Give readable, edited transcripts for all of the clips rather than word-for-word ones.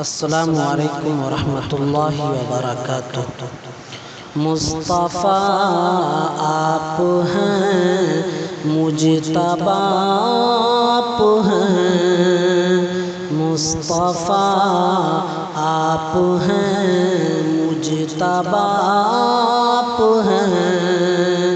السلام علیکم ورحمۃ اللہ وبرکاتہ۔ مصطفیٰ آپ ہیں، مجتبیٰ آپ ہیں، مصطفیٰ آپ ہیں، مجتبیٰ آپ ہیں،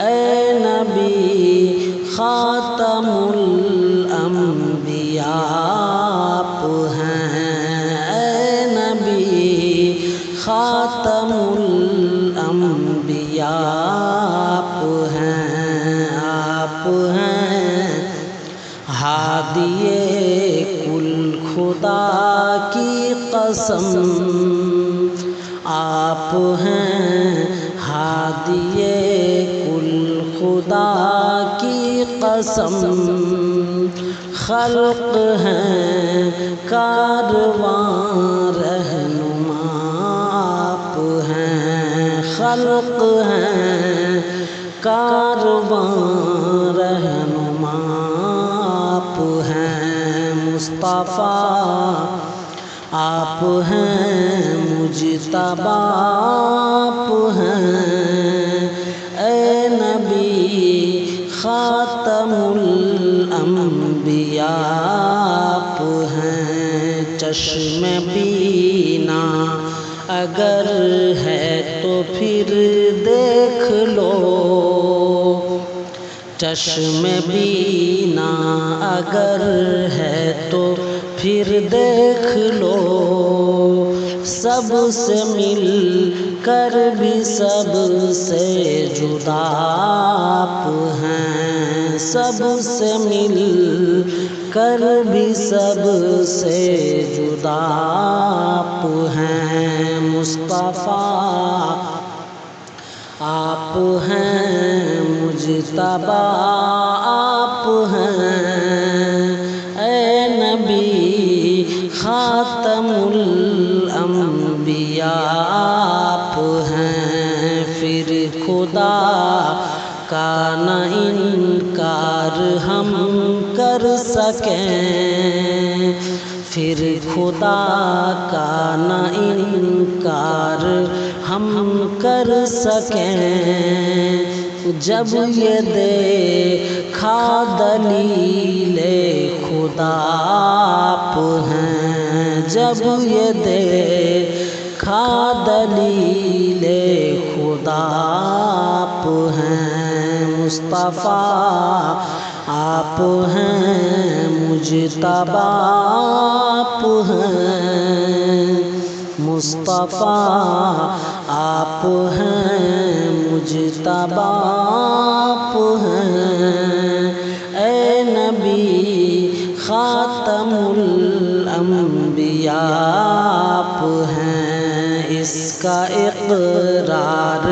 اے نبی خاتم الانبیاء آپ ہیں، اے نبی خاتم الانبیاء آپ ہیں، ہادی کل خدا کی قسم آپ ہیں، ہادی کل خدا کی قسم، خلق ہیں کارواں رہنما آپ ہیں، خلق ہیں کارواں رہنما آپ ہیں، مصطفیٰ آپ ہیں، مجتبیٰ آپ ہیں، اے نبی خاتم الانبیاء آپ ہیں، چشم بینا اگر ہے تو پھر دیکھ لو، چشم بینا اگر ہے تو پھر دیکھ لو، سب سے مل کر بھی سب سے جدا آپ ہیں، سب سے مل کر بھی سب سے جدا آپ ہیں، مصطفیٰ آپ ہیں، مجتبیٰ آپ ہیں، اے نبی خاتم الانبیاء آپ ہیں، پھر خدا کا نہ انکار ہم کر سکیں، پھر خدا کا نہ انکار ہم کر سکیں، جب یہ دیکھا دلیل خدا آپ ہیں، جب یہ دیکھا دلیل خدا آپ ہیں، مصطفیٰ آپ ہیں، مجتبیٰ آپ ہیں، مصطفیٰ آپ ہیں، مجتبیٰ آپ ہیں، اے نبی خاتم الانبیاء آپ ہیں، اس کا اقرار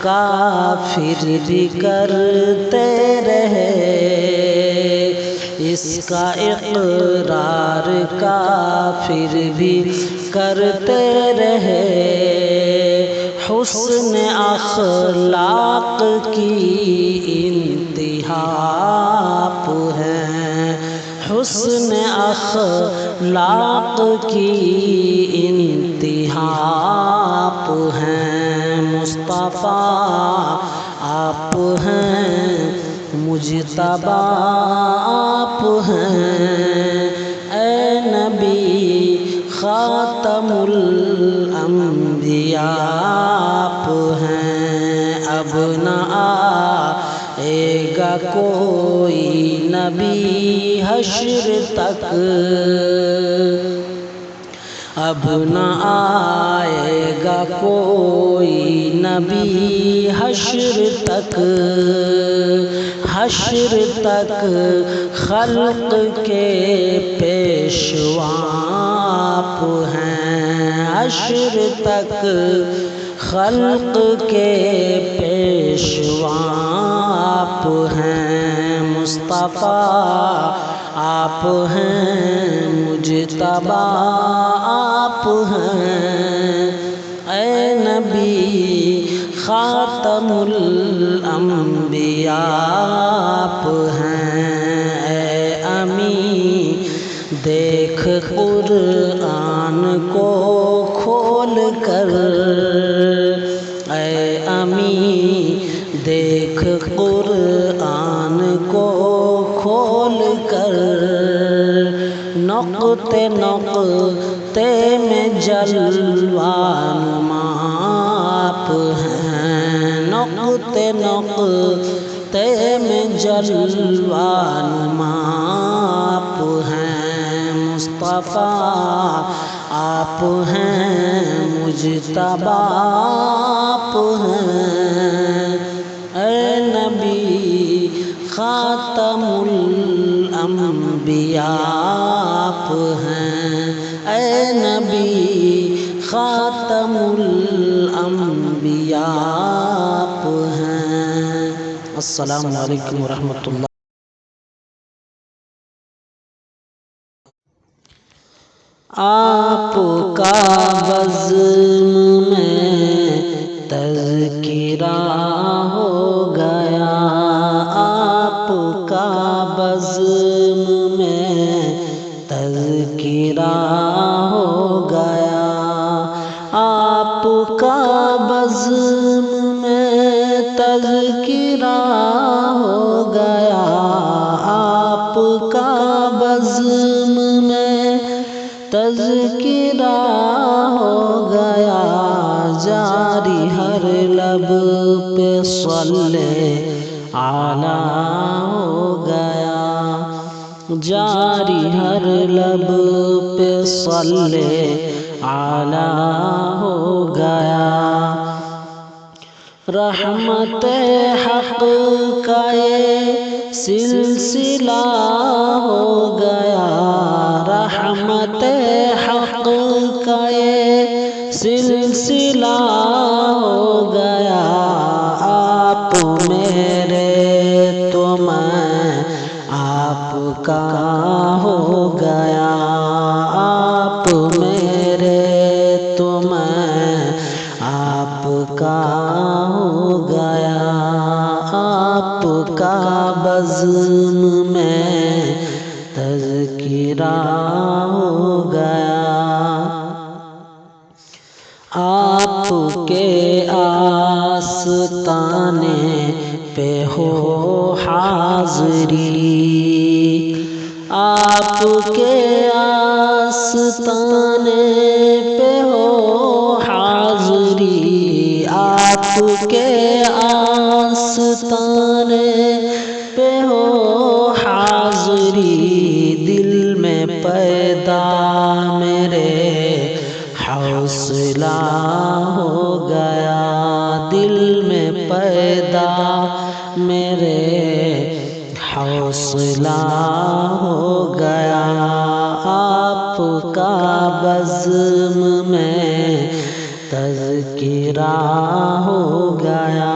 کافر بھی کرتے رہے، اس کا اقرار کافر بھی کرتے رہے، حسن اخلاق کی انتہا آپ ہیں، حسن اخلاق کی انتہا آپ ہیں، مصطفیٰ آپ ہیں، مجتبیٰ آپ ہیں، اے نبی خاتم الانبیاء آپ ہیں، اب نہ آئے گا کوئی نبی حشر تک، اب نہ آئے گا کوئی نبی حشر تک، حشر تک خلق کے پیشوا آپ ہیں، حشر تک خلق کے پیشوا آپ ہیں، مصطفیٰ آپ ہیں، مجتبیٰ آپ ہیں، اے نبی خاتم الانبیاء آپ ہیں، اے امی دیکھ قرآن کو کھول کر، اے امی دیکھ قرآن کو کھول کر، نقطے نقطے میں جلوہ نما آپ ہیں، نقطے نقطے میں جلوہ نما آپ ہیں، مصطفیٰ آپ ہیں، مجتبیٰ آپ ہیں، اے نبی خاتم الانبیاء آپ ہیں، اے نبی خاتم الانبیاء آپ ہیں۔ السلام علیکم ورحمۃ اللہ۔ آپ کا بزم میں تذکرہ ہو گیا، آپ کا بزم میں تذکرہ ہو گیا، آپ کا بزم میں تذکرہ ہو گیا، آپ کا بزم میں تذکرہ ہو گیا، جاری ہر لب پہ صلی علی ہو گیا، جاری ہر لب پہ صلی علی ہو گیا، رحمت حق کا یہ سلسلہ ہو گیا، رحمت حق کا یہ سلسلہ ہو گیا، آپ میرے تو میں آپ کا ہو گیا، آپ میرے تو میں آپ کا ہو گیا، آپ کا بزم میں تذکرہ ہو گیا، آپ کے آستانے پہ ہو حاضری، آپ کے آستانے پہ ہو حاضری، آپ کے آستانے پہ ہو حاضری، دل میں پیدا میرے حوصلہ ہو گیا، دل میں پیدا میرے حوصلہ ہو گیا، آپ کا بزم میں تذکرہ ہو گیا،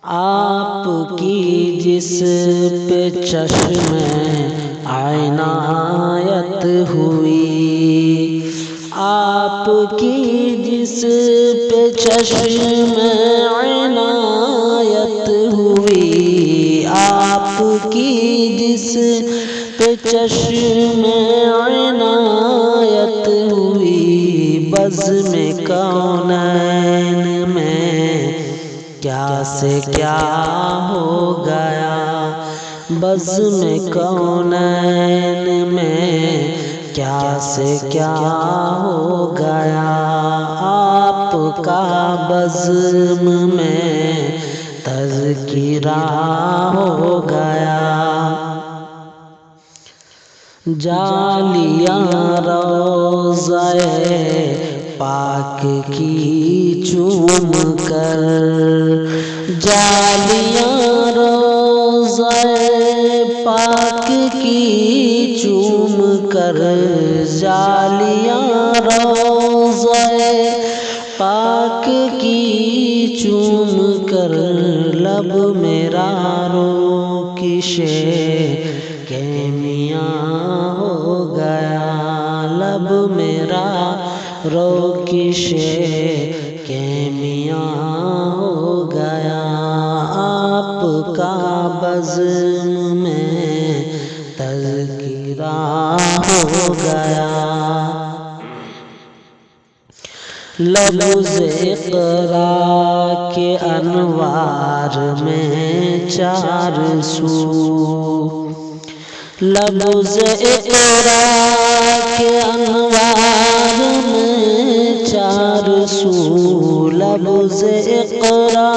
آپ کی جس پہ چشم عنایت ہوئی، آپ کی جس پہ چشم عنایت ہوئی، آپ کی جس پہ چشم عنایت ہوئی، بزم کونین میں کیا سے کیا ہو گیا، بزم کونین میں کیا سے کیا ہو گیا، آپ کا بزم میں تذکرہ ہو گیا، جالیاں روضہ پاک کی چوم کر، جالیاں روضہ پاک کی چوم کر، جالیاں روضہ پاک کی چوم کر، لب میرا روکش کیمیاں ہو گیا، لب میرا روکش کیمیاں ہو گیا، آپ کا بزم میں تذکرہ ہو ہو گیا، لفظ اقرا کے انوار میں چار سو، لفظ اقرا کے انوار میں چار سو، لفظ اقرا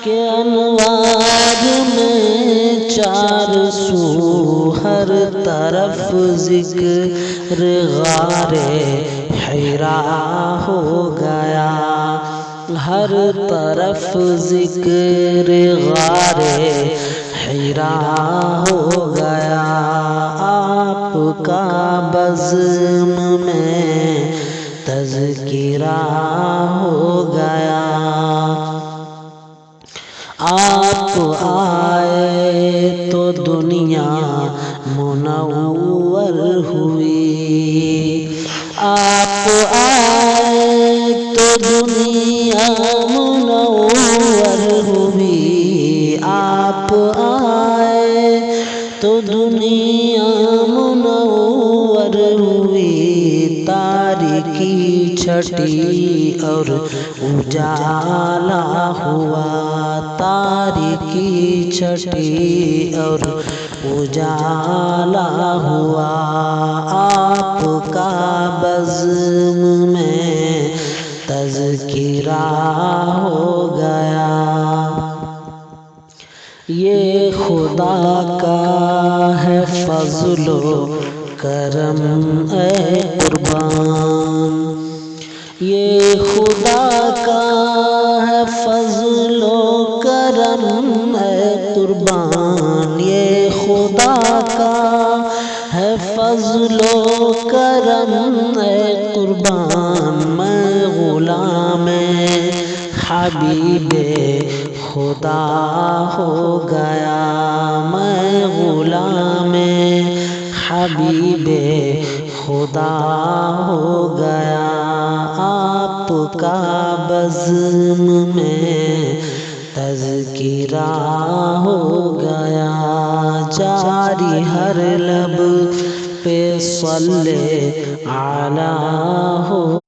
کے انوار میں چار سو، ہر طرف ذکر غار حرا ہو گیا، ہر طرف ذکر غار حرا ہو گیا، آپ کا بزم میں تذکرہ ہو گیا، آپ آئے تو دنیا منور ہوئی، آپ آئے تو دنیا منور ہوئی، آپ آئے تو دنیا منور ہوئی، تاریکی چھٹی اور اجالا ہوا، تاریکی چھٹی اور اجالا ہوا، آپ کا بزم میں تذکرہ ہو گیا، یہ خدا کا ہے فضل و کرم اے قربان، یہ خدا کا ہے فضل و کرم اے قربان، یہ خدا کا ہے فضل و کرم اے قربان، میں غلام حبیب خدا ہو گیا، میں غلام حبیب خدا ہو گیا، آپ کا بزم میں تذکرہ ہو گیا، جاری ہر لب پہ صلی علی ہو